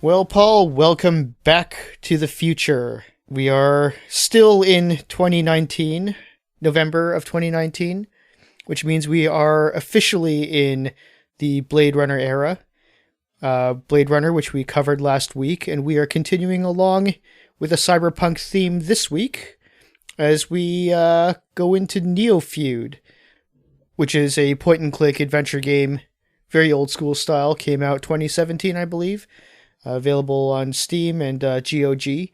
Well, Paul, welcome back to the future. We are still in 2019, November of 2019, which means we are officially in the Blade Runner era. Blade Runner, which we covered last week, and we are continuing along with a cyberpunk theme this week as we go into Neofeud, which is a point-and-click adventure game, very old-school style, came out 2017, I believe. Available on Steam and GOG.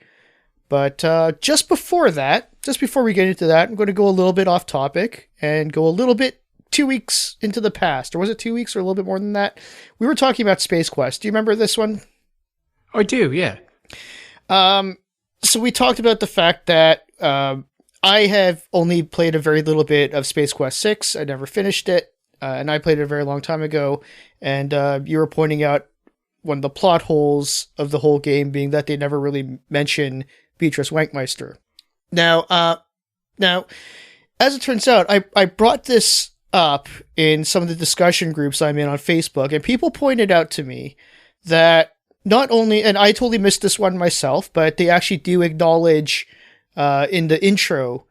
But just before we get into that, I'm going to go a little bit off topic and go a little bit 2 weeks into the past. Or was it 2 weeks or a little bit more than that? We were talking about Space Quest. Do you remember this one? I do, yeah. So we talked about the fact that I have only played a very little bit of Space Quest 6. I never finished it. And I played it a very long time ago. And you were pointing out one of the plot holes of the whole game being that they never really mention Beatrice Wankmeister. Now, as it turns out, I brought this up in some of the discussion groups I'm in on Facebook, and people pointed out to me that not only, and I totally missed this one myself, but they actually do acknowledge in the intro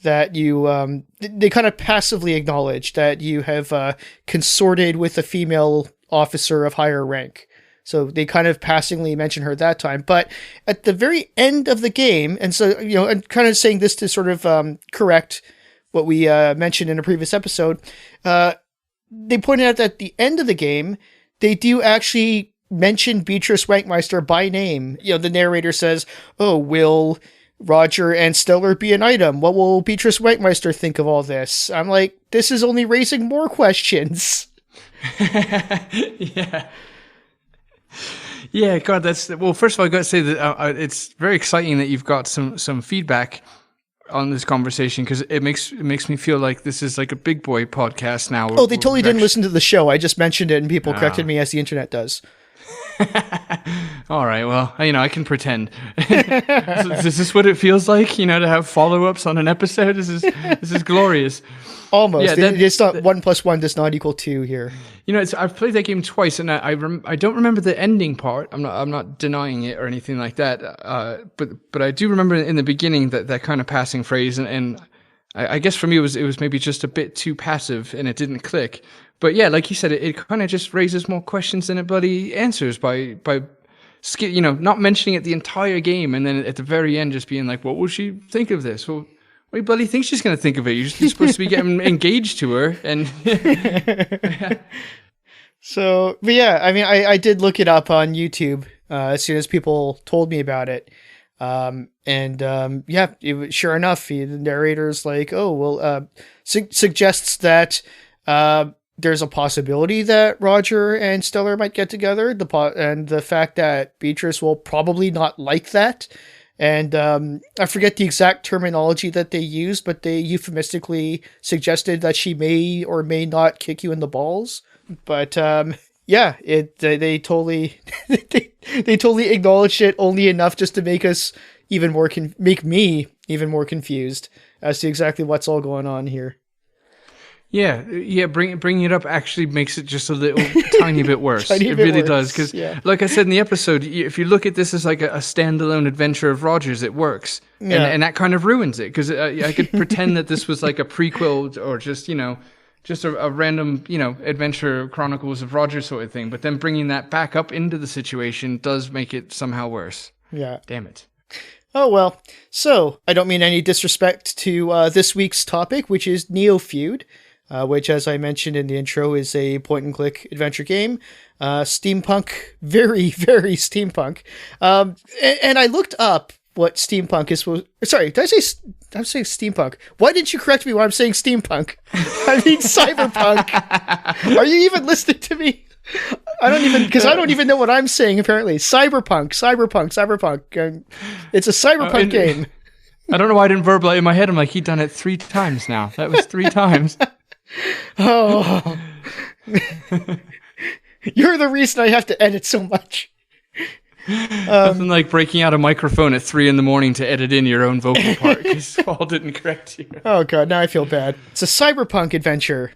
that you, they kind of passively acknowledge that you have consorted with a female officer of higher rank. So they kind of passingly mention her at that time. But at the very end of the game, and so, you know, and kind of saying this to sort of correct what we mentioned in a previous episode, they pointed out that at the end of the game, they do actually mention Beatrice Wankmeister by name. You know, the narrator says, "Oh, will Roger and Stellar be an item? What will Beatrice Wankmeister think of all this?" I'm like, this is only raising more questions. Yeah. Yeah, God, well, first of all, I got to say that it's very exciting that you've got some feedback on this conversation, because it makes me feel like this is like a big boy podcast now. Oh, they totally didn't listen to the show. I just mentioned it and people corrected me as the internet does. All right, well, you know, I can pretend. Is this what it feels like, you know, to have follow-ups on an episode? This is glorious. Almost. Yeah, it's not 1 + 1 does not equal 2 here. You know, I've played that game twice, and I don't remember the ending part. I'm not denying it or anything like that. But I do remember in the beginning that kind of passing phrase, and I guess for me it was maybe just a bit too passive, and it didn't click. But yeah, like you said, it kind of just raises more questions than it bloody answers by you know, not mentioning it the entire game, and then at the very end just being like, what will she think of this? Well, what do you bloody think she's going to think of it? You're supposed to be getting engaged to her. And So, but yeah, I mean, I did look it up on YouTube as soon as people told me about it. Yeah, sure enough, the narrator's like, oh, well, suggests that there's a possibility that Roger and Stellar might get together, and the fact that Beatrice will probably not like that. And I forget the exact terminology that they used, but they euphemistically suggested that she may or may not kick you in the balls. But yeah, they totally they totally acknowledged it only enough just to make us make me even more confused as to exactly what's all going on here. Yeah. Bringing it up actually makes it just a little tiny bit worse. It really does, because, like I said in the episode, if you look at this as like a standalone adventure of Roger's, it works, and that kind of ruins it, because I could pretend that this was like a prequel or just, you know, just a random, you know, adventure chronicles of Roger sort of thing. But then bringing that back up into the situation does make it somehow worse. Yeah. Damn it. Oh, well. So, I don't mean any disrespect to this week's topic, which is Neofeud. Which, as I mentioned in the intro, is a point-and-click adventure game. Steampunk, very, very steampunk. And I looked up what steampunk is. Sorry, did I say? I'm saying steampunk. Why didn't you correct me when I'm saying steampunk? I mean cyberpunk. Are you even listening to me? I don't even know what I'm saying. Apparently, cyberpunk. It's a cyberpunk game. I don't know why I didn't verbalize it in my head. I'm like, he'd done it 3 times now. That was 3 times. Oh, you're the reason I have to edit so much. Nothing like breaking out a microphone at 3 a.m. to edit in your own vocal part because Paul didn't correct you. Oh god, now I feel bad. It's a cyberpunk adventure,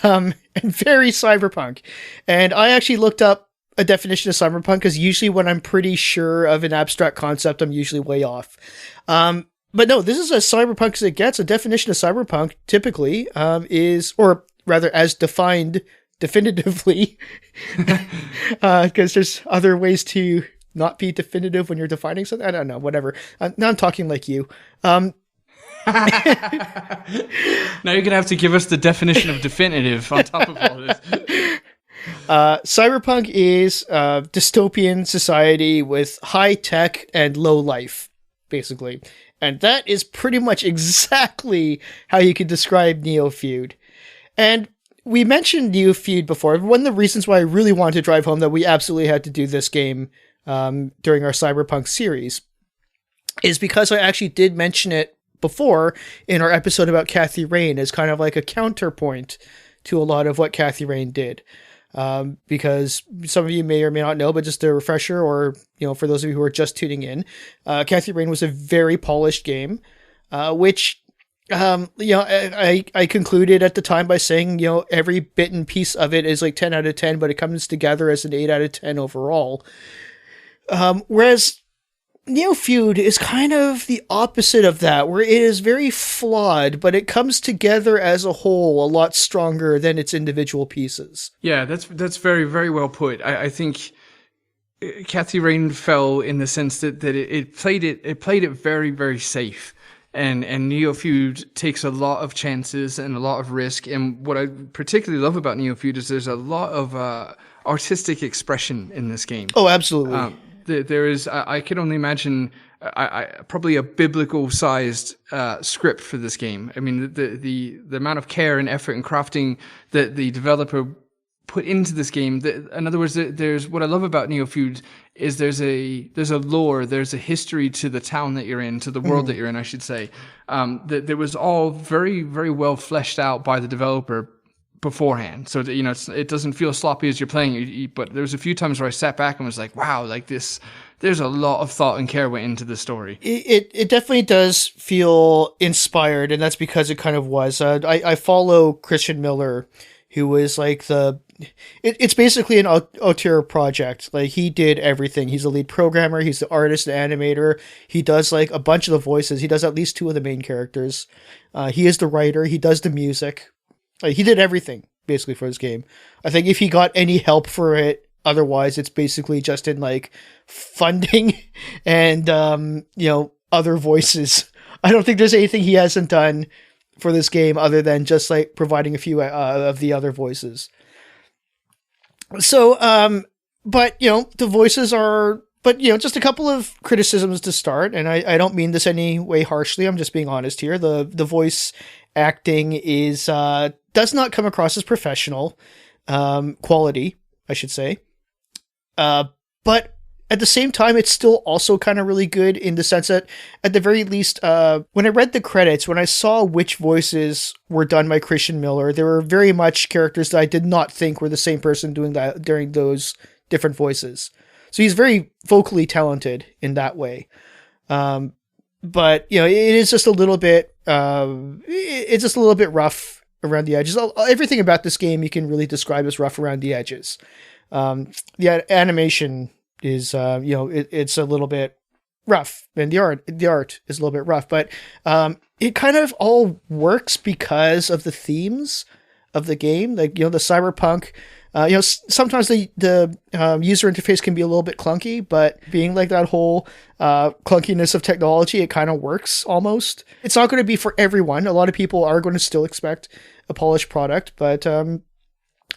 and very cyberpunk. And I actually looked up a definition of cyberpunk because usually when I'm pretty sure of an abstract concept, I'm usually way off. But no, this is as cyberpunk as it gets. A definition of cyberpunk typically is, or rather, as defined definitively, because there's other ways to not be definitive when you're defining something. I don't know, whatever. Now I'm talking like you. Now you're gonna have to give us the definition of definitive on top of all this. Cyberpunk is a dystopian society with high tech and low life, basically. And that is pretty much exactly how you could describe Neofeud. And we mentioned Neofeud before. One of the reasons why I really wanted to drive home that we absolutely had to do this game during our Cyberpunk series is because I actually did mention it before in our episode about Kathy Rain as kind of like a counterpoint to a lot of what Kathy Rain did. Because some of you may or may not know, but just a refresher, or for those of you who are just tuning in, Kathy Rain was a very polished game, which I concluded at the time by saying every bit and piece of it is like 10 out of 10, but it comes together as an 8 out of 10 overall. Whereas Neofeud is kind of the opposite of that, where it is very flawed, but it comes together as a whole a lot stronger than its individual pieces. Yeah, that's very, very well put. I think Kathy Rain fell in the sense that it played it very, very safe. And Neofeud takes a lot of chances and a lot of risk. And what I particularly love about Neofeud is there's a lot of artistic expression in this game. Oh, absolutely. There is, I can only imagine, probably a biblical-sized script for this game. I mean, the amount of care and effort and crafting that the developer put into this game. In other words, there's what I love about Neofeud is there's a lore, there's a history to the town that you're in, to the world that you're in, I should say. That was all very, very well fleshed out by the developer beforehand, so that, it doesn't feel sloppy as you're playing. But there was a few times where I sat back and was like, wow, like this, there's a lot of thought and care went into the story. It definitely does feel inspired, and that's because it kind of was. I follow Christian Miller, who was like it's basically an auteur project. Like, he did everything. He's the lead programmer, he's the artist and animator, he does like a bunch of the voices, he does at least 2 of the main characters, he is the writer, he does the music. He did everything, basically, for this game. I think if he got any help for it, otherwise, it's basically just in, like, funding and, other voices. I don't think there's anything he hasn't done for this game other than just, like, providing a few of the other voices. So, but, the voices are... But, just a couple of criticisms to start, and I don't mean this any way harshly, I'm just being honest here. The voice acting is does not come across as professional quality, I should say. But at the same time, it's still also kind of really good in the sense that, at the very least, when I read the credits, when I saw which voices were done by Christian Miller, there were very much characters that I did not think were the same person doing that during those different voices. So he's very vocally talented in that way. But, it is just a little bit, it's just a little bit rough around the edges. Everything about this game you can really describe as rough around the edges. The animation is, it's a little bit rough, and the art is a little bit rough, but, it kind of all works because of the themes of the game. Like, the cyberpunk, sometimes the user interface can be a little bit clunky, but being like that whole clunkiness of technology, it kind of works almost. It's not going to be for everyone. A lot of people are going to still expect a polished product, but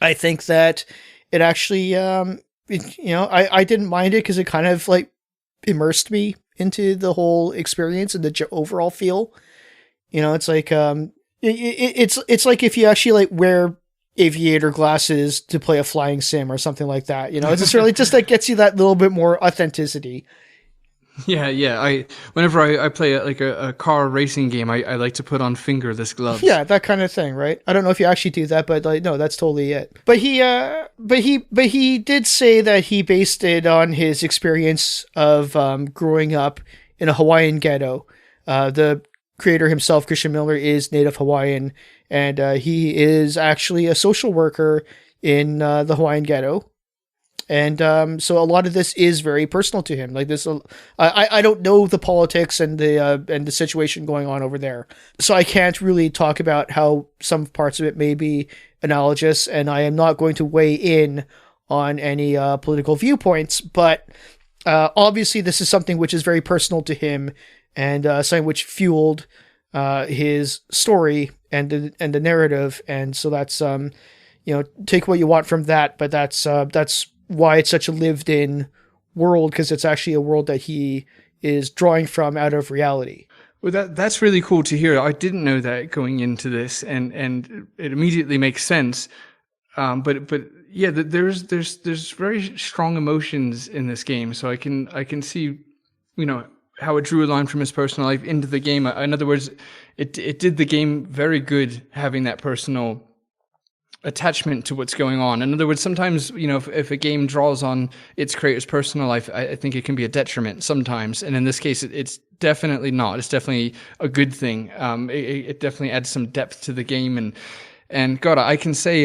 I think that it actually, I didn't mind it because it kind of like immersed me into the whole experience and the overall feel. It's like it's like if you actually like wear aviator glasses to play a flying sim or something like that. It's just really just that gets you that little bit more authenticity. Yeah. Whenever I play a car racing game, I like to put on fingerless gloves. Yeah, that kind of thing, right? I don't know if you actually do that, but like, no, that's totally it. But he did say that he based it on his experience of growing up in a Hawaiian ghetto. The creator himself, Christian Miller, is Native Hawaiian, and he is actually a social worker in the Hawaiian ghetto. And so a lot of this is very personal to him. Like this, I don't know the politics and the situation going on over there, so I can't really talk about how some parts of it may be analogous, and I am not going to weigh in on any political viewpoints. But obviously, this is something which is very personal to him, and something which fueled his story and the narrative. And so that's take what you want from that, but that's why it's such a lived-in world, because it's actually a world that he is drawing from out of reality. Well, that's really cool to hear. I didn't know that going into this, and it immediately makes sense. But yeah, there's very strong emotions in this game, so I can see, how it drew a line from his personal life into the game. In other words, it did the game very good having that personal attachment to what's going on. In other words, sometimes, if a game draws on its creator's personal life, I think it can be a detriment sometimes. And in this case, it's definitely not. It's definitely a good thing. It definitely adds some depth to the game. And God, I can say,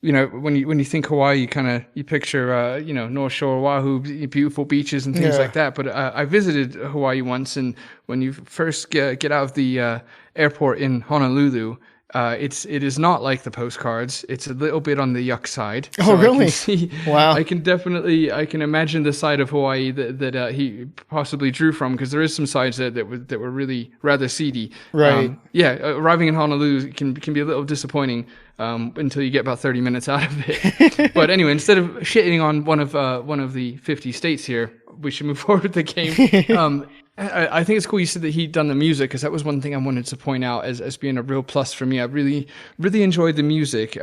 when you think Hawaii, you picture, North Shore, Oahu, beautiful beaches and things like that. But I visited Hawaii once, and when you first get out of the airport in Honolulu, it is not like the postcards. It's a little bit on the yuck side. Oh, so really? Wow. I can imagine the side of Hawaii that he possibly drew from, because there is some sides that were really rather seedy. Right. Arriving in Honolulu can be a little disappointing until you get about 30 minutes out of it. But anyway, instead of shitting on one of the 50 states here, we should move forward with the game. I think it's cool you said that he'd done the music, because that was one thing I wanted to point out as being a real plus for me. I really, really enjoyed the music.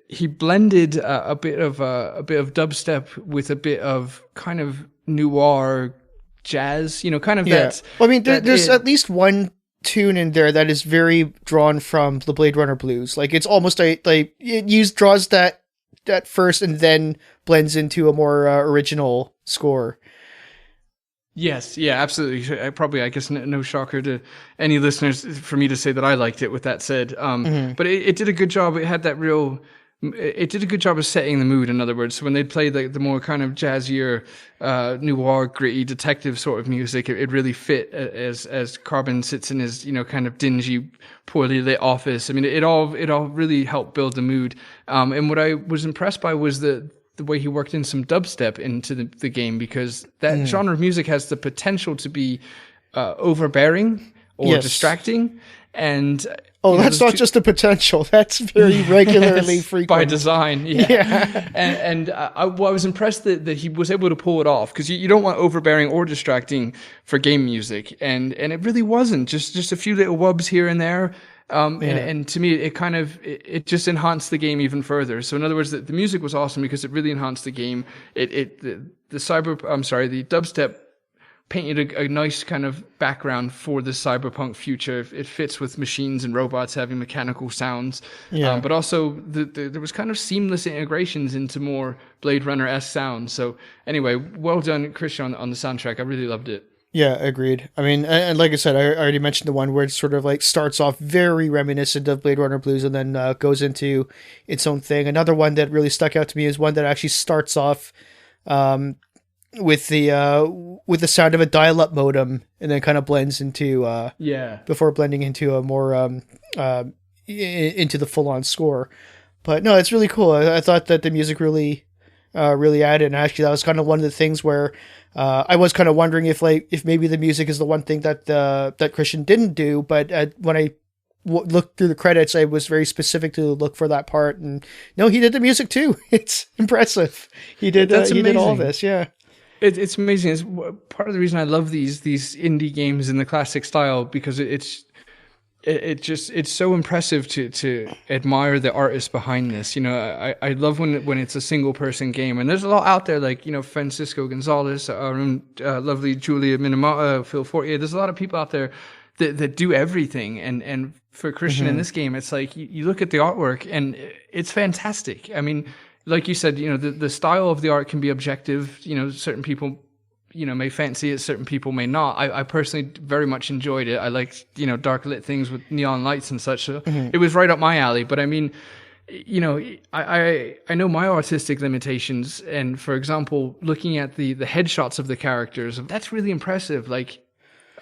He blended a bit of dubstep with a bit of kind of noir jazz, that. Well, I mean, there's at least one tune in there that is very drawn from the Blade Runner blues. Like it's almost draws that first and then blends into a more original score. Yes, yeah, absolutely. I guess no shocker to any listeners for me to say that I liked it. With that said, but it did a good job. It did a good job of setting the mood. In other words, so when they'd play the more kind of jazzier, noir, gritty detective sort of music, it really fit as Carbon sits in his kind of dingy, poorly lit office. I mean, it all really helped build the mood. And what I was impressed by was the way he worked in some dubstep into the game, because that genre of music has the potential to be overbearing or distracting. And that's not just a potential. That's very regularly frequent. By design, yeah. And I was impressed that he was able to pull it off, because you don't want overbearing or distracting for game music. And it really wasn't. Just a few little wubs here and there. And to me, it just enhanced the game even further. So in other words, the music was awesome because it really enhanced the game. The dubstep painted a nice kind of background for the cyberpunk future. It fits with machines and robots having mechanical sounds. Yeah. But also there was kind of seamless integrations into more Blade Runner-esque sounds. So anyway, well done, Christian, on the soundtrack. I really loved it. Yeah, agreed. I mean, and like I said, I already mentioned the one where it sort of like starts off very reminiscent of Blade Runner blues and then goes into its own thing. Another one that really stuck out to me is one that actually starts off with the sound of a dial-up modem and then kind of blends into before blending into a more into the full-on score. But no, it's really cool. I thought that the music really added, and actually that was kind of one of the things where I was kind of wondering if maybe the music is the one thing that Christian didn't do, but when I looked through the credits, I was very specific to look for that part, and no, he did the music too. It's impressive. He did all this. Yeah. It's amazing. It's part of the reason I love these indie games in the classic style, because it's it's so impressive to admire the artist behind this. I love when it's a single person game, and there's a lot out there, like Francisco Gonzalez, our own lovely Julia Minamata, Phil Fortier. There's a lot of people out there that do everything, and for Christian in this game, it's like you look at the artwork and it's fantastic. I mean, like you said, the style of the art can be objective. Certain people may fancy it, certain people may not. I personally very much enjoyed it. I liked, dark lit things with neon lights and such. So it was right up my alley. But I mean, I know my artistic limitations. And for example, looking at the headshots of the characters, that's really impressive. Like,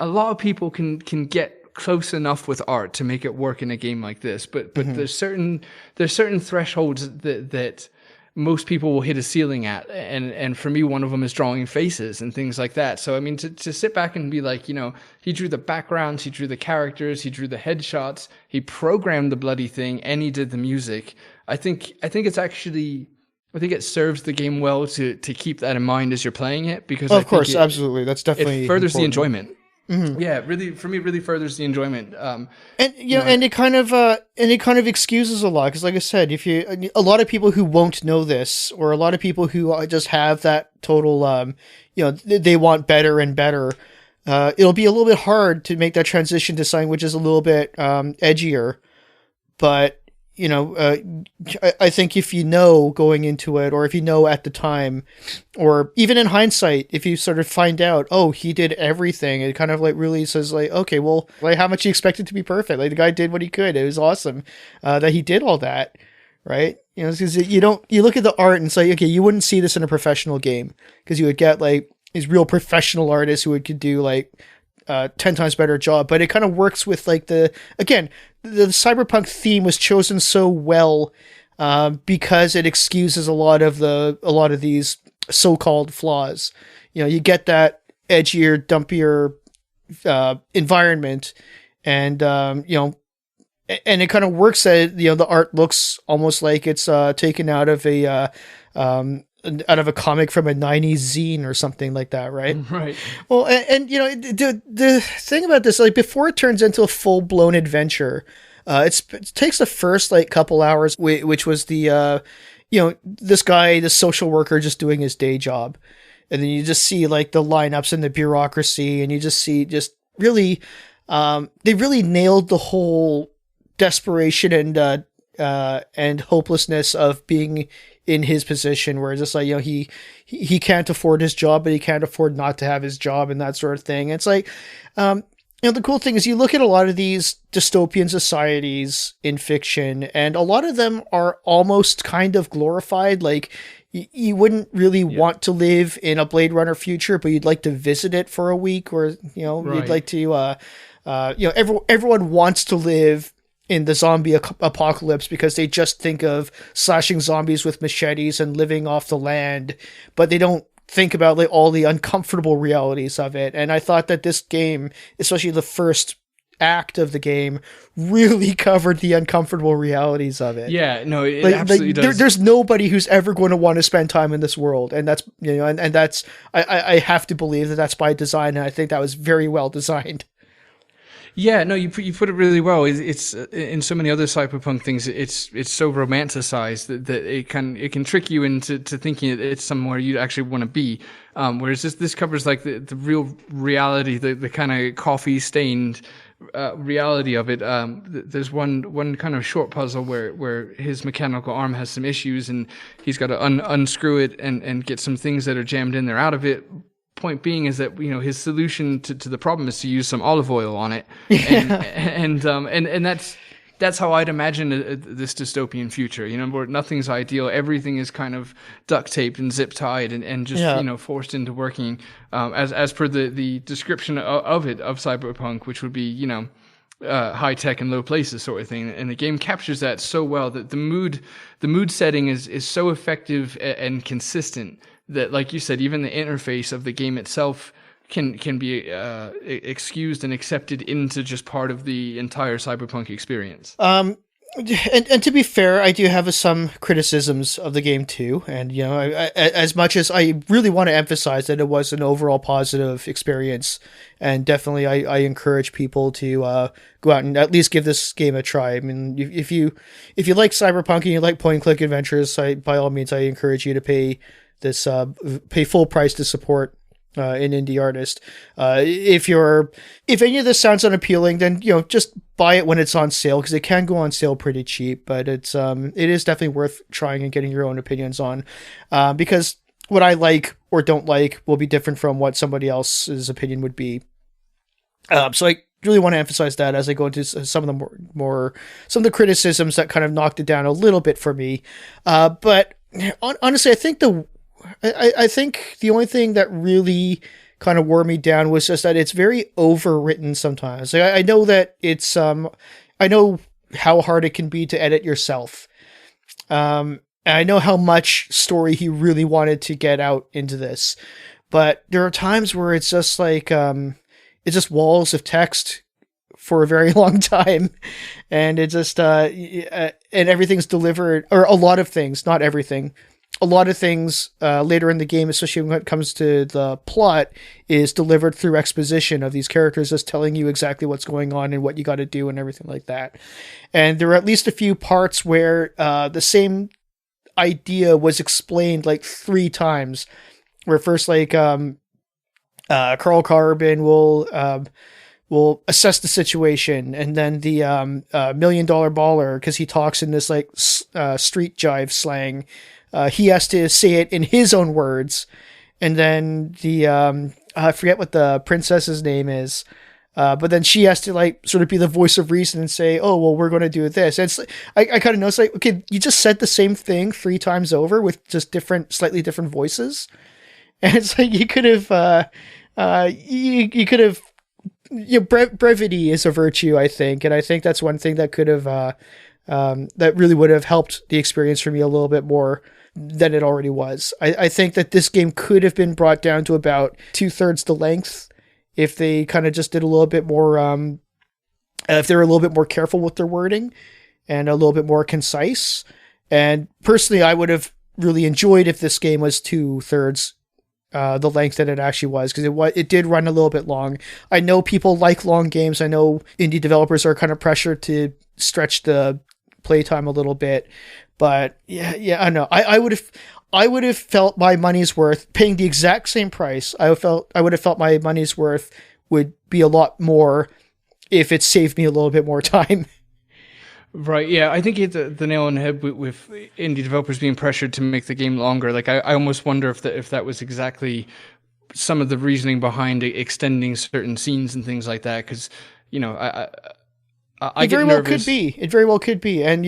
a lot of people can get close enough with art to make it work in a game like this. But there's certain thresholds that most people will hit a ceiling at, and for me, one of them is drawing faces and things like that. So I mean, to sit back and be like, he drew the backgrounds, he drew the characters, he drew the headshots, he programmed the bloody thing, and he did the music. I think it serves the game well to keep that in mind as you're playing it, because of course, absolutely, that's definitely it furthers the important. enjoyment. Yeah, really, for me, really furthers the enjoyment. And and it kind of excuses a lot, because, like I said, a lot of people who won't know this, or a lot of people who just have that total, they want better and better. It'll be a little bit hard to make that transition to something which is a little bit edgier, but I think if going into it, or if at the time, or even in hindsight, if you sort of find out, oh, he did everything, it kind of like really says like, okay, well, like, how much you expect it to be perfect? Like, the guy did what he could. It was awesome that he did all that, right? Because you look at the art and say, okay, you wouldn't see this in a professional game, because you would get like these real professional artists who could do like 10 times better job. But it kind of works with like the cyberpunk theme was chosen so well because it excuses a lot of these so-called flaws. You get that edgier, dumpier environment, and and it kind of works that the art looks almost like it's taken out of a comic from a 90s zine or something like that, right? Right. Well, and the thing about this, like, before it turns into a full-blown adventure, it takes the first like couple hours, which was the this social worker just doing his day job, and then you just see like the lineups and the bureaucracy, and you just see really they really nailed the whole desperation and hopelessness of being in his position, where it's just like, he can't afford his job, but he can't afford not to have his job, and that sort of thing. It's like, the cool thing is, you look at a lot of these dystopian societies in fiction, and a lot of them are almost kind of glorified. Like, you wouldn't really want to live in a Blade Runner future, but you'd like to visit it for a week, or, Right. you'd like to, everyone wants to live in the zombie apocalypse, because they just think of slashing zombies with machetes and living off the land, but they don't think about like all the uncomfortable realities of it. And I thought that this game, especially the first act of the game, really covered the uncomfortable realities of it. Yeah, no, it absolutely does. There's nobody who's ever going to want to spend time in this world, and that's and that's I have to believe that that's by design, and I think that was very well designed. Yeah, no, you put it really well. It's in so many other cyberpunk things, it's so romanticized that it can trick you into thinking it's somewhere you actually want to be. Whereas this covers like the real reality, the kind of coffee stained reality of it. There's one kind of short puzzle where his mechanical arm has some issues, and he's got to unscrew it and get some things that are jammed in there out of it. Point being is that his solution to the problem is to use some olive oil on it, and that's how I'd imagine this dystopian future. Where nothing's ideal, everything is kind of duct taped and zip tied and just forced into working as per the description of cyberpunk, which would be high tech and low places sort of thing. And the game captures that so well that the mood setting is so effective and consistent that, like you said, even the interface of the game itself can be excused and accepted into just part of the entire cyberpunk experience. And to be fair, I do have some criticisms of the game too. And as much as I really want to emphasize that it was an overall positive experience, and definitely I encourage people to go out and at least give this game a try. I mean, if you like cyberpunk and you like point and click adventures, by all means, I encourage you to pay full price to support an indie artist. If any of this sounds unappealing, then just buy it when it's on sale, because it can go on sale pretty cheap. But it is definitely worth trying and getting your own opinions on, because what I like or don't like will be different from what somebody else's opinion would be. So I really want to emphasize that as I go into some of the some of the criticisms that kind of knocked it down a little bit for me. But honestly, I think the only thing that really kind of wore me down was just that it's very overwritten sometimes. Like, I know that I know how hard it can be to edit yourself. And I know how much story he really wanted to get out into this, but there are times where it's just like, it's just walls of text for a very long time. And it just, and everything's delivered, or a lot of things, not everything. A lot of things later in the game, especially when it comes to the plot, is delivered through exposition of these characters just telling you exactly what's going on and what you got to do and everything like that. And there are at least a few parts where the same idea was explained like 3 times. Where first, like, Carl Carbon will assess the situation, and then the $1 million baller, because he talks in this like street jive slang. He has to say it in his own words. And then I forget what the princess's name is. But then she has to like sort of be the voice of reason and say, oh, well, we're going to do this. And it's like, I kind of know, it's like, okay, you just said the same thing 3 times over with just slightly different voices. And it's like, you could have, brevity is a virtue, I think. And I think that's one thing that could have, that really would have helped the experience for me a little bit more than it already was. I think that this game could have been brought down to about 2/3 the length if they kind of just did a little bit more, if they were a little bit more careful with their wording and a little bit more concise. And personally, I would have really enjoyed if this game was 2/3 the length that it actually was, because it did run a little bit long. I know people like long games. I know indie developers are kind of pressured to stretch the playtime a little bit, but yeah, I know. I would have felt my money's worth paying the exact same price. I would have felt my money's worth would be a lot more if it saved me a little bit more time. Right, yeah, I think you hit the nail on the head with indie developers being pressured to make the game longer. Like, I almost wonder if that was exactly some of the reasoning behind extending certain scenes and things like that. Because I get nervous. It very well could be, and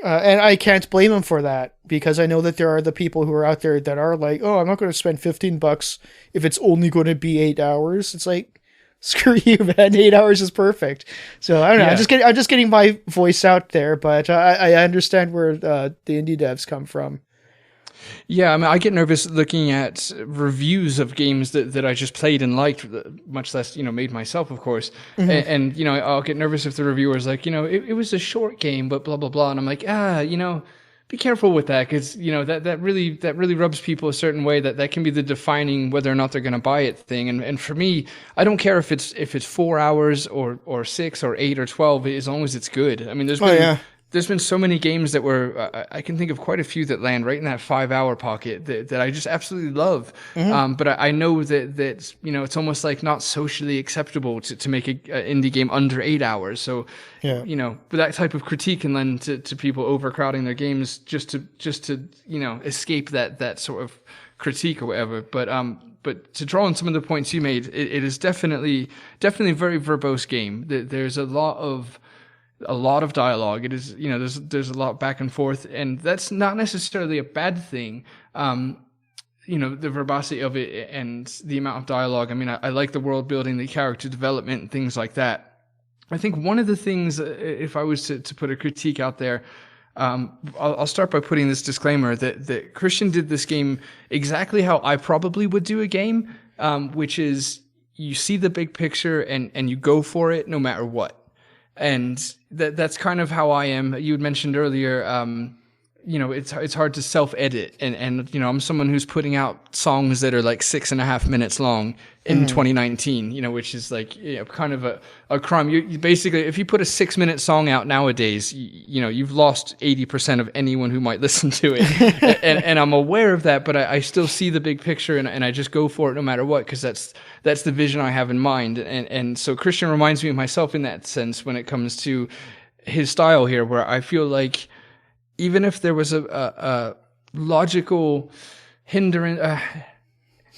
and I can't blame them for that, because I know that there are the people who are out there that are like, oh, I'm not going to spend $15 if it's only going to be 8 hours. It's like, screw you, man. 8 hours is perfect. So I don't know. Yeah. I'm just getting my voice out there, but I understand where the indie devs come from. Yeah, I mean, I get nervous looking at reviews of games that I just played and liked, much less, made myself, of course. Mm-hmm. And I'll get nervous if the reviewer's like, it was a short game, but blah, blah, blah. And I'm like, be careful with that, because, that really rubs people a certain way, that can be the defining whether or not they're going to buy it thing. And for me, I don't care if it's 4 hours or 6 or 8 or 12, as long as it's good. I mean, there's been so many games that were, I can think of quite a few that land right in that 5-hour pocket that I just absolutely love. Mm-hmm. But I know that it's almost like not socially acceptable to make an indie game under 8 hours. So, yeah. But that type of critique can lend to people overcrowding their games just to escape that sort of critique or whatever. But to draw on some of the points you made, it is definitely a very verbose game. There's a lot of dialogue. It is, there's a lot back and forth, and that's not necessarily a bad thing. The verbosity of it and the amount of dialogue. I mean, I like the world building, the character development, and things like that. I think one of the things, if I was to put a critique out there, I'll start by putting this disclaimer that Christian did this game exactly how I probably would do a game, which is you see the big picture and you go for it no matter what. And that's kind of how I am. You had mentioned earlier, it's hard to self-edit, and I'm someone who's putting out songs that are like 6.5 minutes long in 2019, which is like kind of a crime. You basically, if you put a 6-minute song out nowadays, you've lost 80% of anyone who might listen to it. and I'm aware of that, but I still see the big picture, and I just go for it no matter what, because that's the vision I have in mind. And so Christian reminds me of myself in that sense when it comes to his style here, where I feel like even if there was a logical hindrance,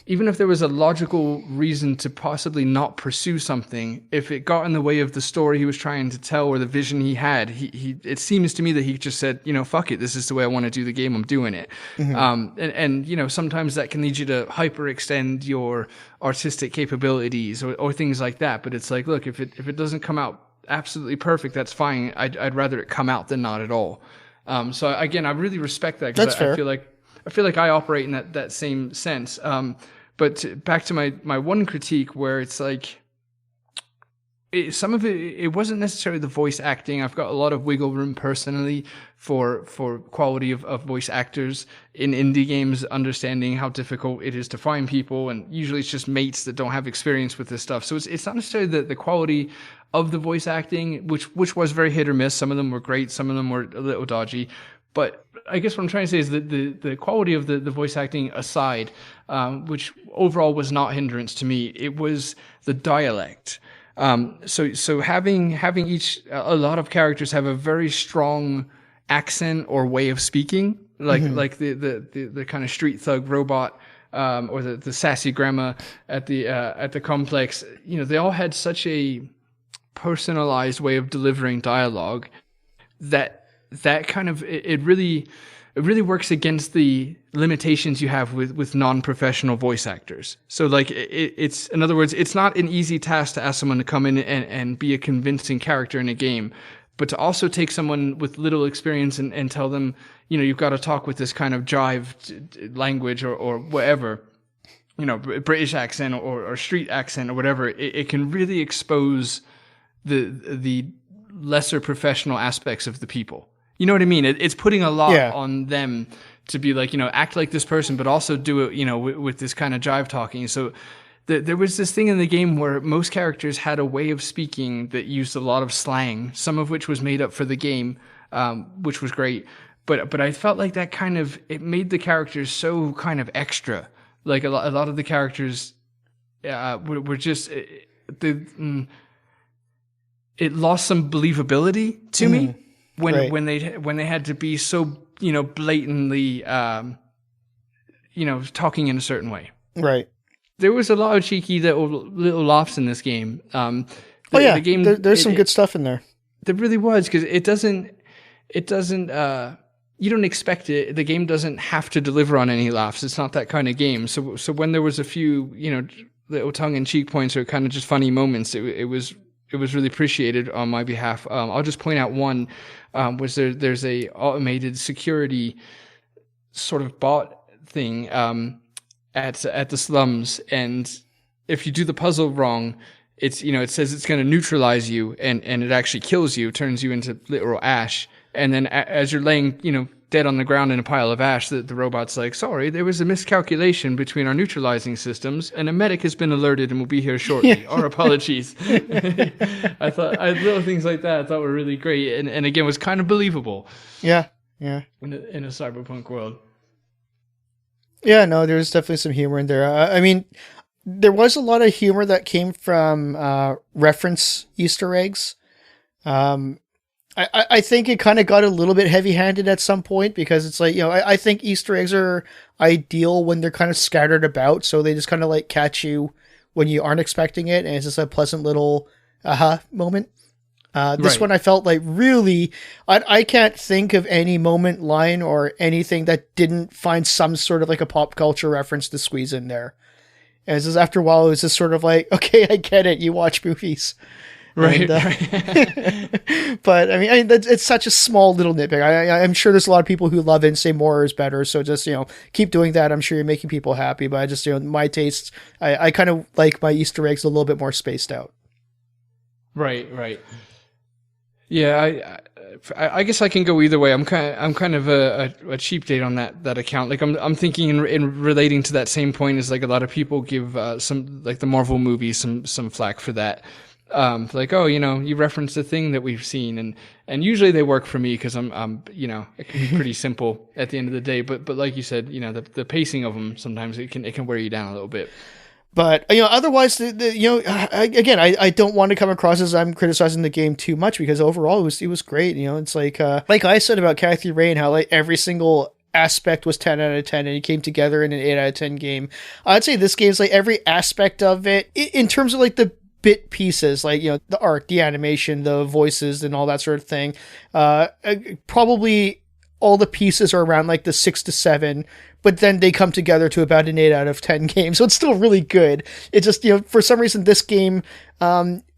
even if there was a logical reason to possibly not pursue something, if it got in the way of the story he was trying to tell or the vision he had, it seems to me that he just said, fuck it, this is the way I want to do the game, I'm doing it. And sometimes that can lead you to hyperextend your artistic capabilities or things like that. But it's like, look, if it doesn't come out absolutely perfect, that's fine. I'd rather it come out than not at all. So again, I really respect that, because I feel like I operate in that same sense. But back to my one critique, where it's like, some of it wasn't necessarily the voice acting. I've got a lot of wiggle room personally for quality of voice actors in indie games, understanding how difficult it is to find people, and usually it's just mates that don't have experience with this stuff. So it's not necessarily the quality of the voice acting, which was very hit or miss. Some of them were great, some of them were a little dodgy. But I guess what I'm trying to say is that the quality of the voice acting aside, which overall was not a hindrance to me, it was the dialect. So having a lot of characters have a very strong accent or way of speaking, like the kind of street thug robot, or the sassy grandma at the complex. They all had such a personalized way of delivering dialogue that kind of it really works against the limitations you have with non-professional voice actors. So like it's in other words, it's not an easy task to ask someone to come in and be a convincing character in a game, but to also take someone with little experience and tell them, you've got to talk with this kind of jive language or whatever, British accent or street accent or whatever. It can really expose the lesser professional aspects of the people. You know what I mean? It's putting a lot on them to be like, act like this person, but also do it, with this kind of jive talking. So there was this thing in the game where most characters had a way of speaking that used a lot of slang, some of which was made up for the game, which was great. But I felt like that kind of, it made the characters so kind of extra. Like a lot of the characters were just, it lost some believability to me. When they had to be so blatantly talking in a certain way. Right. There was a lot of cheeky little laughs in this game. The game, there's some good stuff in there. There really was, because it doesn't you don't expect it. The game doesn't have to deliver on any laughs. It's not that kind of game. So when there was a few little tongue in cheek points or kind of just funny moments, it was really appreciated on my behalf. I'll just point out one, was there's a automated security sort of bot thing at the slums, and if you do the puzzle wrong, it's it says it's going to neutralize you, and it actually kills you, turns you into literal ash. And then as you're laying dead on the ground in a pile of ash, the robot's like, sorry, there was a miscalculation between our neutralizing systems, and a medic has been alerted and will be here shortly. Our apologies. I thought little things like that I thought were really great, and again was kind of believable. Yeah. In a cyberpunk world. Yeah, no, there's definitely some humor in there. I mean, there was a lot of humor that came from reference Easter eggs. I think it kind of got a little bit heavy-handed at some point, because it's like, I think Easter eggs are ideal when they're kind of scattered about, so they just kind of like catch you when you aren't expecting it, and it's just a pleasant little aha moment. This one I felt like really, I can't think of any moment, line, or anything that didn't find some sort of like a pop culture reference to squeeze in there. And it's just, after a while, it was just sort of like, okay, I get it, you watch movies. Right. But I mean, it's such a small little nitpick. I'm sure there's a lot of people who love it and say more is better. So just, keep doing that. I'm sure you're making people happy, but I just, my tastes, I kind of like my Easter eggs a little bit more spaced out. Right. Yeah, I guess I can go either way. I'm kind of a cheap date on that account. Like I'm thinking in relating to that same point is like a lot of people give some like the Marvel movies some flack for that. Like, oh, you referenced a thing that we've seen, and usually they work for me because I'm it can be pretty simple at the end of the day. But like you said, the pacing of them sometimes it can wear you down a little bit. But otherwise, I don't want to come across as I'm criticizing the game too much, because overall it was great. It's like I said about Kathy Rain, how like every single aspect was 10 out of 10 and it came together in an 8 out of 10 game. I'd say this game's like every aspect of it in terms of like the bit pieces, like the art, the animation, the voices, and all that sort of thing. Probably all the pieces are around like the 6 to 7. But then they come together to about an 8 out of 10 game. So it's still really good. It's just, for some reason, this game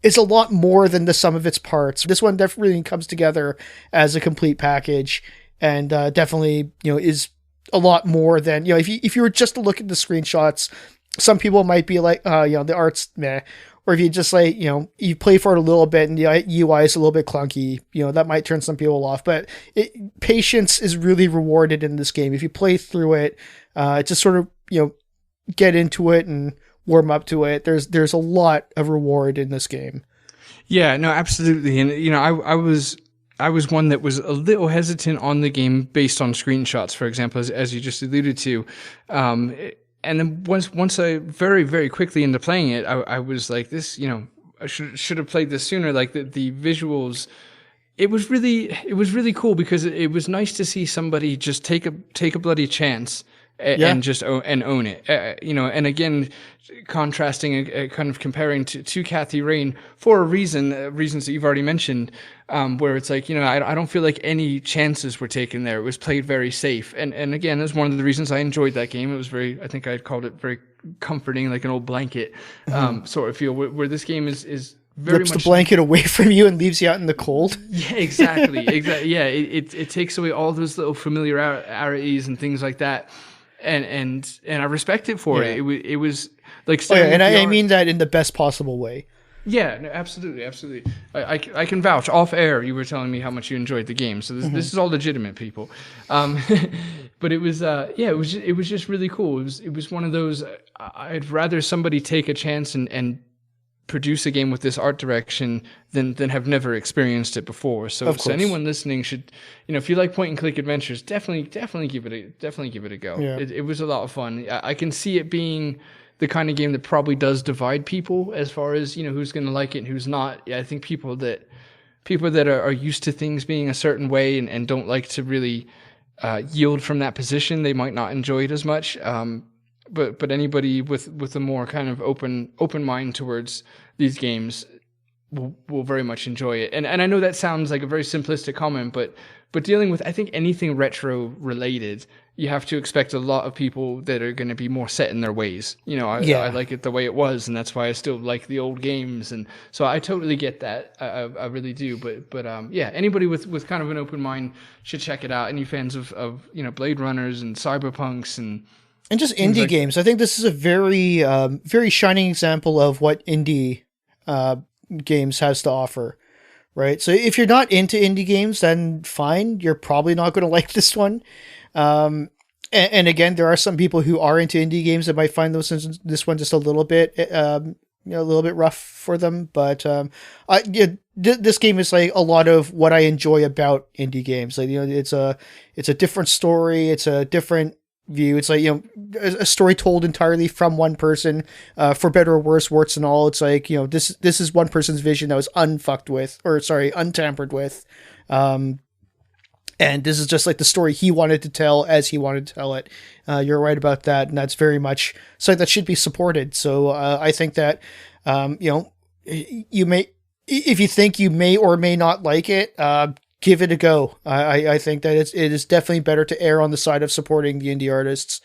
is a lot more than the sum of its parts. This one definitely comes together as a complete package, and definitely, is a lot more than, if you were just to look at the screenshots, some people might be like, the art's meh. Or if you just like, you play for it a little bit and the UI is a little bit clunky, that might turn some people off. But patience is really rewarded in this game. If you play through it, just sort of, get into it and warm up to it. There's a lot of reward in this game. Yeah, no, absolutely. And, I was one that was a little hesitant on the game based on screenshots, for example, as you just alluded to. And then once I very, very quickly into playing it, I was like, this, I should have played this sooner. Like the visuals, it was really cool because it was nice to see somebody just take a bloody chance and just own it. And again, contrasting, kind of comparing to Kathy Rain for reasons that you've already mentioned, where it's like, I don't feel like any chances were taken there. It was played very safe. And again, that's one of the reasons I enjoyed that game. It was I think I called it very comforting, like an old blanket, sort of feel where this game is very rips much the blanket away from you and leaves you out in the cold. Yeah, exactly. Yeah. It takes away all those little familiarities and things like that. And I respect it for it. It was like, and I mean that in the best possible way. Yeah, no, absolutely. I can vouch. Off air, you were telling me how much you enjoyed the game, so this is all legitimate, people. But it was, it was just really cool. It was one of those. I'd rather somebody take a chance and produce a game with this art direction than have never experienced it before. So anyone listening should, if you like point and click adventures, definitely give it a go. Yeah. It was a lot of fun. I can see it being the kind of game that probably does divide people as far as, who's going to like it and who's not. Yeah, I think people that are used to things being a certain way and don't like to really yield from that position, they might not enjoy it as much. But anybody with a more kind of open mind towards these games will very much enjoy it. And I know that sounds like a very simplistic comment, but dealing with, I think, anything retro related, you have to expect a lot of people that are going to be more set in their ways. I like it the way it was, and that's why I still like the old games. And so I totally get that. I really do. But anybody with kind of an open mind should check it out. Any fans of Blade Runners and Cyberpunks and just indie games. I think this is a very, very shining example of what indie games has to offer, right? So if you're not into indie games, then fine. You're probably not going to like this one. And again, there are some people who are into indie games that might find this one just a little bit, a little bit rough for them. But this game is like a lot of what I enjoy about indie games. Like it's a different story. It's a different view. It's like, a story told entirely from one person, for better or worse, warts and all. It's like, this is one person's vision that was untampered with. And this is just like the story he wanted to tell as he wanted to tell it. You're right about that. And that's very much something that should be supported. So, I think that, you may, if you think you may or may not like it, give it a go. I think that it is definitely better to err on the side of supporting the indie artists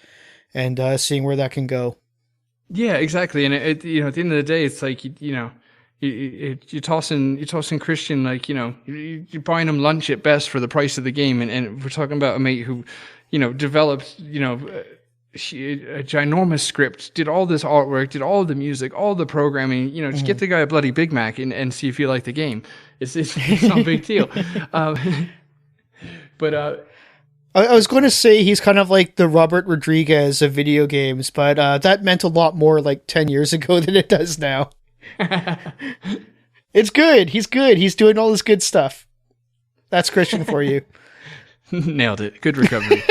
and seeing where that can go. Yeah, exactly. And at the end of the day, it's like you're tossing Christian, like you're buying him lunch at best for the price of the game. And we're talking about a mate who developed a ginormous script, did all this artwork, did all the music, all the programming, just get the guy a bloody Big Mac and see if you like the game. It's not a big deal. But I was going to say he's kind of like the Robert Rodriguez of video games, but that meant a lot more like 10 years ago than it does now. It's good. He's good. He's doing all this good stuff. That's Christian for you. Nailed it. Good recovery.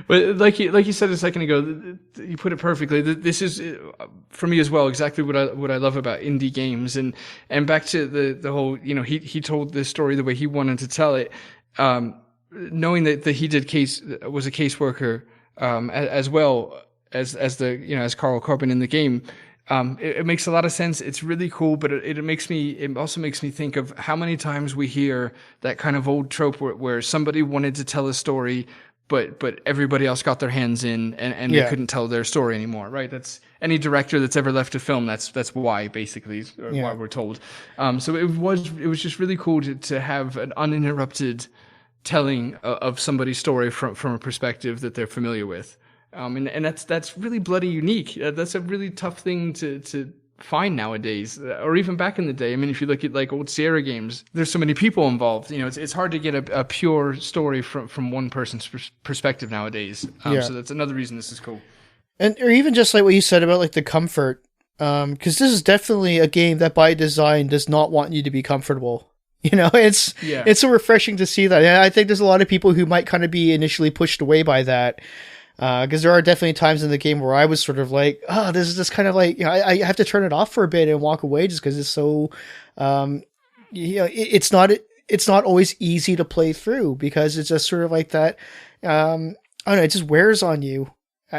But like you said a second ago, you put it perfectly. This is for me as well exactly what I love about indie games, and back to the whole, he told this story the way he wanted to tell it, knowing that he was a caseworker, as well as as Carl Corbin in the game. It makes a lot of sense. It's really cool, but it also makes me think of how many times we hear that kind of old trope where somebody wanted to tell a story, but everybody else got their hands in and they couldn't tell their story anymore, right? That's any director that's ever left a film. That's why, basically, why we're told. So it was just really cool to have an uninterrupted telling of somebody's story from a perspective that they're familiar with. And that's really bloody unique. That's a really tough thing to find nowadays, or even back in the day. I mean, if you look at like old Sierra games, there's so many people involved. It's hard to get a pure story from one person's perspective nowadays. So that's another reason this is cool. Or even just like what you said about like the comfort, because this is definitely a game that by design does not want you to be comfortable. It's so refreshing to see that. And I think there's a lot of people who might kind of be initially pushed away by that. Because there are definitely times in the game where I was sort of like, this is just kind of like, I have to turn it off for a bit and walk away just because it's so, it's not always easy to play through because it's just sort of like that. I don't know, it just wears on you,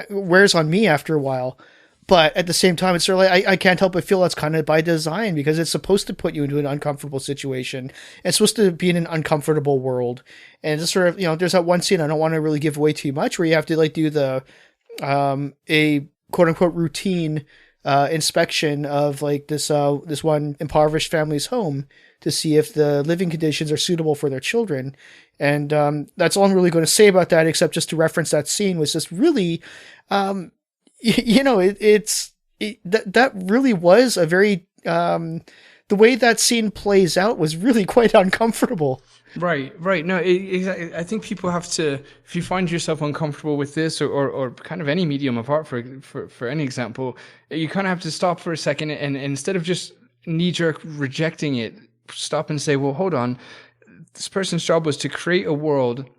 wears on me after a while. But at the same time, it's sort of like, I can't help but feel that's kind of by design because it's supposed to put you into an uncomfortable situation. It's supposed to be in an uncomfortable world. And just sort of, there's that one scene I don't want to really give away too much where you have to like do the, a quote unquote routine, inspection of like this one impoverished family's home to see if the living conditions are suitable for their children. And, that's all I'm really going to say about that, except just to reference that scene was just really, that really was a very, the way that scene plays out was really quite uncomfortable. Right. No, exactly. I think people have to, if you find yourself uncomfortable with this or kind of any medium of art, for any example, you kind of have to stop for a second and instead of just knee-jerk rejecting it, stop and say, well, hold on. This person's job was to create a world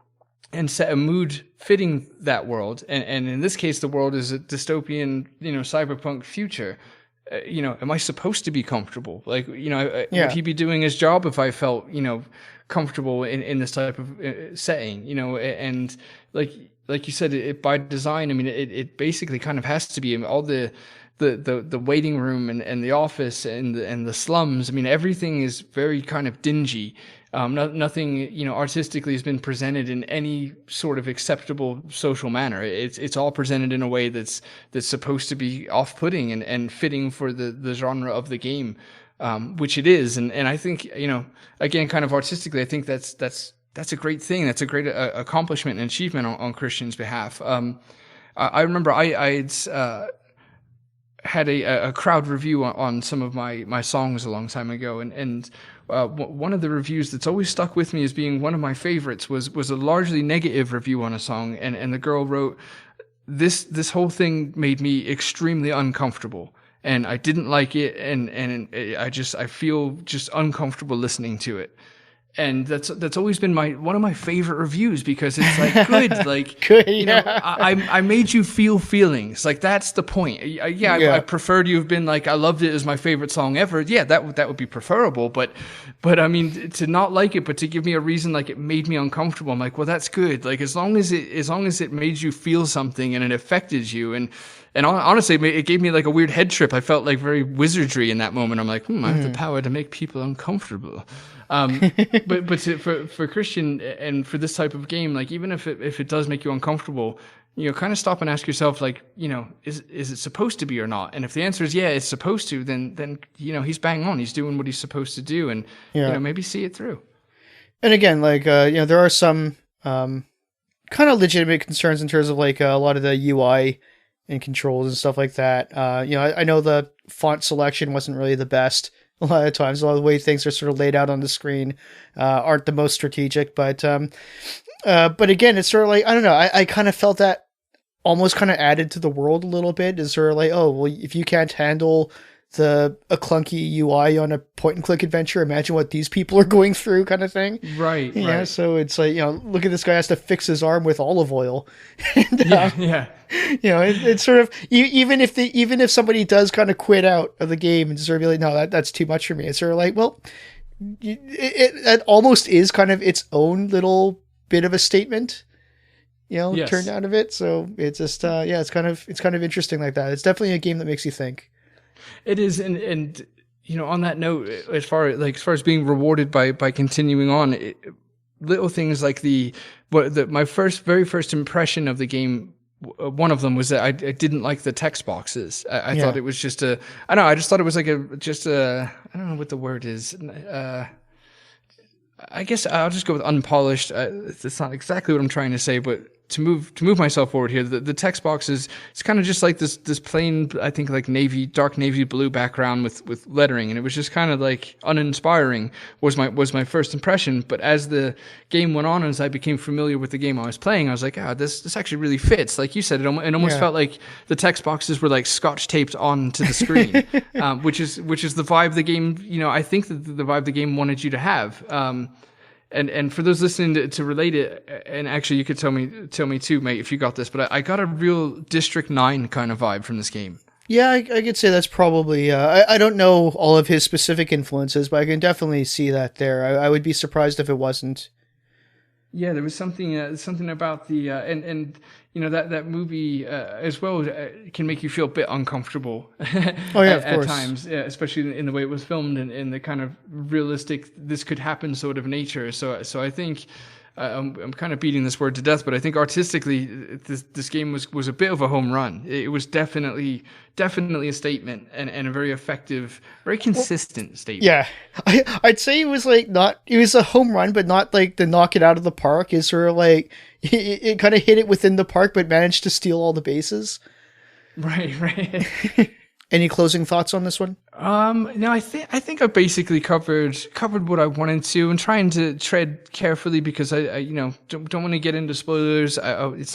and set a mood fitting that world. And in this case, the world is a dystopian, cyberpunk future. Am I supposed to be comfortable? Like, would he be doing his job if I felt, comfortable in this type of setting, and like you said, it by design, I mean, it basically kind of has to be all the waiting room and the office and the slums. I mean, everything is very kind of dingy. Nothing, artistically has been presented in any sort of acceptable social manner. It's all presented in a way that's supposed to be off-putting and fitting for the genre of the game, which it is. And I think, again, kind of artistically, I think that's a great thing. That's a great accomplishment and achievement on Christian's behalf. I remember I'd had a crowd review on some of my songs a long time ago, and one of the reviews that's always stuck with me as being one of my favorites was a largely negative review on a song, and the girl wrote, this whole thing made me extremely uncomfortable, and I didn't like it, and I feel just uncomfortable listening to it. And that's always been one of my favorite reviews because it's like good, like good, yeah. I made you feel feelings, like that's the point. I preferred you have been like I loved it as my favorite song ever. Yeah, that would be preferable, but I mean to not like it, but to give me a reason like it made me uncomfortable. I'm like, well, that's good. Like as long as it made you feel something and it affected you and honestly, it gave me like a weird head trip. I felt like very wizardry in that moment. I'm like, I have the power to make people uncomfortable. But for Christian and for this type of game, like even if it does make you uncomfortable, kind of stop and ask yourself, like, is it supposed to be or not? And if the answer is yeah, it's supposed to, then he's bang on. He's doing what he's supposed to do, and maybe see it through. And again, like there are some kind of legitimate concerns in terms of like a lot of the UI and controls and stuff like that. I know the font selection wasn't really the best. A lot of times, a lot of the way things are sort of laid out on the screen aren't the most strategic. But again, it's sort of like, I don't know. I kind of felt that almost kind of added to the world a little bit. Is sort of like, oh, well, if you can't handle a clunky UI on a point and click adventure, imagine what these people are going through, kind of thing. Right. Yeah. Right. So it's like, look at this guy has to fix his arm with olive oil. And, Yeah. it's sort of, even if somebody does kind of quit out of the game and sort of be like, no, that's too much for me. It's sort of like, well, it almost is kind of its own little bit of a statement, Yes. turned out of it. So it's just, it's kind of interesting like that. It's definitely a game that makes you think. It is, and on that note, as far as being rewarded by continuing on, little things like my very first impression of the game. One of them was that I didn't like the text boxes. I thought it was just I just thought it was like I don't know what the word is. I guess I'll just go with unpolished. It's not exactly what I'm trying to say, but to move myself forward here, the text box it's kind of just like this plain, I think, like dark navy blue background with lettering, and it was just kind of like uninspiring was my first impression. But as the game went on, as I became familiar with the game I was playing, I was like, this actually really fits. Like you said, it almost felt like the text boxes were like scotch taped onto the screen, which is the vibe the game. I think that the vibe the game wanted you to have. And for those listening to relate it, and actually you could tell me too, mate, if you got this, but I got a real District 9 kind of vibe from this game. Yeah, I could say that's probably, I don't know all of his specific influences, but I can definitely see that there. I would be surprised if it wasn't. Yeah, there was something about the and that movie as well can make you feel a bit uncomfortable. Oh yeah, of course. At times, yeah, especially in the way it was filmed and in the kind of realistic this could happen sort of nature. So I think I'm kind of beating this word to death, but I think artistically this game was a bit of a home run. It was definitely a statement and a very effective, very consistent statement. Yeah, I'd say it was a home run, but not like the knock it out of the park. Is sort of like it kind of hit it within the park, but managed to steal all the bases. Right. Any closing thoughts on this one? No, I think I basically covered what I wanted to, and trying to tread carefully because I don't want to get into spoilers. It's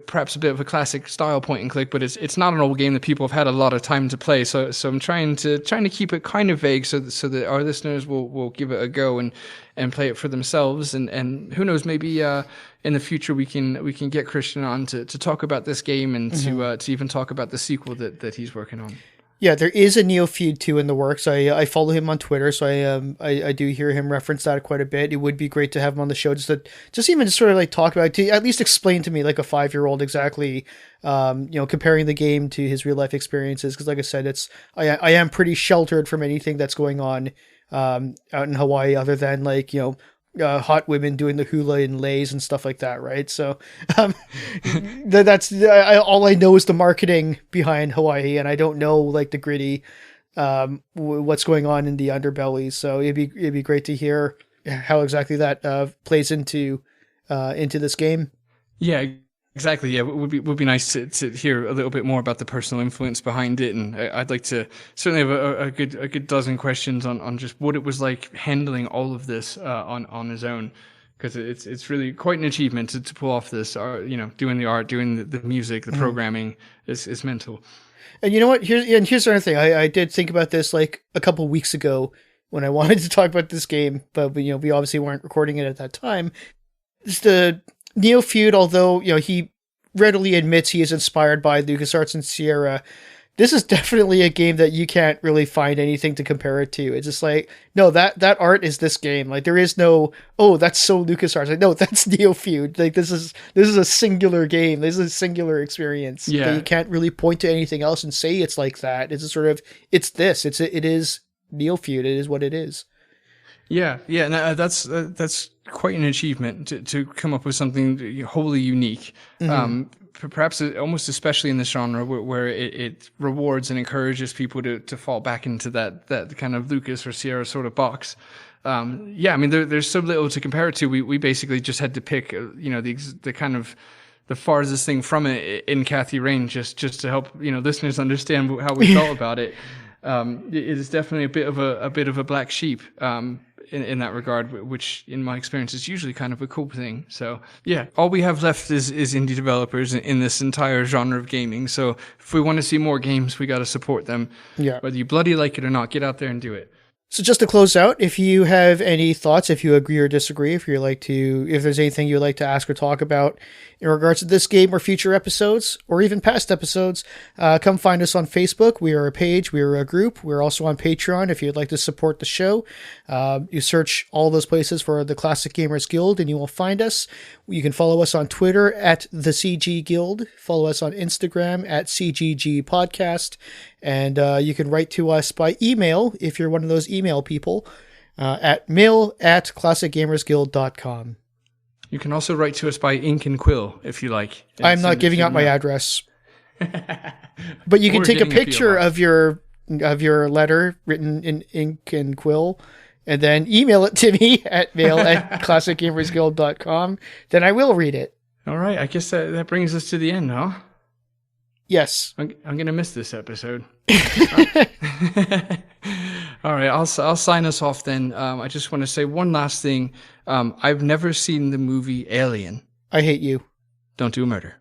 perhaps a bit of a classic style point and click, but it's not an old game that people have had a lot of time to play. So I'm trying to keep it kind of vague so that our listeners will give it a go and play it for themselves. And who knows, maybe in the future we can get Christian on to talk about this game and to even talk about the sequel that he's working on. Yeah, there is a Neofeud 2 in the works. I follow him on Twitter, so I do hear him reference that quite a bit. It would be great to have him on the show just even to sort of like talk about it, to at least explain to me like a 5-year-old exactly, comparing the game to his real life experiences. Because like I said, I am pretty sheltered from anything that's going on out in Hawaii, other than like hot women doing the hula and lays and stuff like that, right? So that's all I know is the marketing behind Hawaii, and I don't know like the gritty what's going on in the underbelly. So it'd be great to hear how exactly that plays into this game. Yeah, exactly. Yeah, it would be nice to hear a little bit more about the personal influence behind it, and I'd like to certainly have a good dozen questions on just what it was like handling all of this on his own, because it's really quite an achievement to pull off this. Doing the art, doing the music, the programming is mental. And you know what? Here's another thing. I did think about this like a couple weeks ago when I wanted to talk about this game, but we obviously weren't recording it at that time. It's the Neofeud, although he readily admits he is inspired by LucasArts and Sierra, this is definitely a game that you can't really find anything to compare it to. It's just like, no, that art is this game. Like there is no, oh, that's so LucasArts. Like, no, that's Neofeud. Like this is a singular game. This is a singular experience. Yeah. You can't really point to anything else and say it's like that. It's a sort of, it is Neofeud. It is what it is. Yeah, no, that's quite an achievement to come up with something wholly unique. perhaps almost especially in this genre where it rewards and encourages people to fall back into that kind of Lucas or Sierra sort of box. Yeah, I mean, there's so little to compare it to. We basically just had to pick, the kind of the farthest thing from it in Kathy Rain, just to help listeners understand how we felt about it. It is definitely a bit of a black sheep in that regard, which in my experience is usually kind of a cool thing. So yeah, all we have left is indie developers in this entire genre of gaming. So if we want to see more games, we got to support them. Yeah. Whether you bloody like it or not, get out there and do it. So just to close out, if you have any thoughts, if you agree or disagree, if there's anything you'd like to ask or talk about in regards to this game or future episodes, or even past episodes, come find us on Facebook. We are a page. We are a group. We're also on Patreon if you'd like to support the show. You search all those places for the Classic Gamers Guild and you will find us. You can follow us on Twitter at the CG Guild. Follow us on Instagram at CGG Podcast. And you can write to us by email if you're one of those email people at mail@classicgamersguild.com. You can also write to us by ink and quill if you like. I'm not giving out my address. But you can take a picture of your letter written in ink and quill and then email it to me at mail@classicgamersguild.com. Then I will read it. All right. I guess that brings us to the end, huh? Yes. I'm going to miss this episode. All right. I'll sign us off then. I just want to say one last thing. I've never seen the movie Alien. I hate you. Don't do murder.